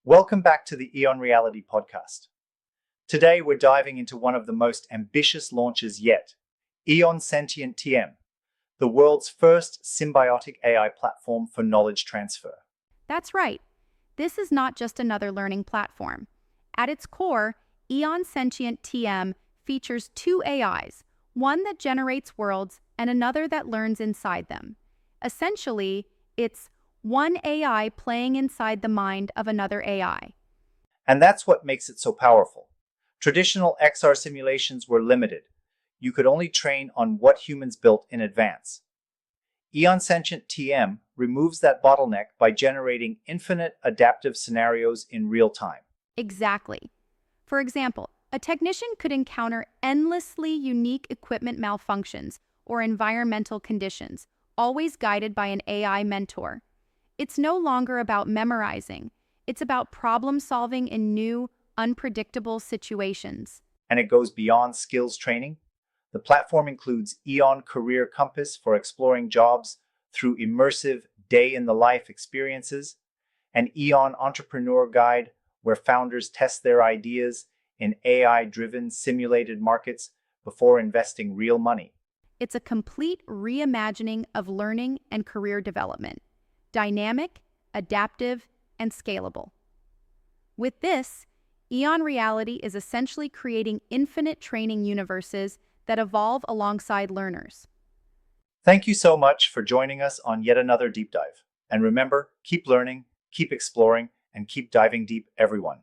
Welcome back to the EON Reality podcast. Today we're diving into one of the most ambitious launches yet, EON Sentient TM, the world's first symbiotic AI platform for knowledge transfer. That's right. This is not just another learning platform. At its core, EON Sentient TM features two AIs, one that generates worlds and another that learns inside them. Essentially, it's one AI playing inside the mind of another AI. And that's what makes it so powerful. Traditional XR simulations were limited. You could only train on what humans built in advance. EON Sentient TM removes that bottleneck by generating infinite adaptive scenarios in real time. Exactly. For example, a technician could encounter endlessly unique equipment malfunctions or environmental conditions, always guided by an AI mentor. It's no longer about memorizing. It's about problem solving in new, unpredictable situations. And it goes beyond skills training. The platform includes EON Career Compass for exploring jobs through immersive day-in-the-life experiences, and EON Entrepreneur Guide, where founders test their ideas in AI-driven simulated markets before investing real money. It's a complete reimagining of learning and career development, dynamic, adaptive, and scalable. With this, EON Reality is essentially creating infinite training universes that evolve alongside learners. Thank you so much for joining us on yet another deep dive. And remember, keep learning, keep exploring, and keep diving deep, everyone.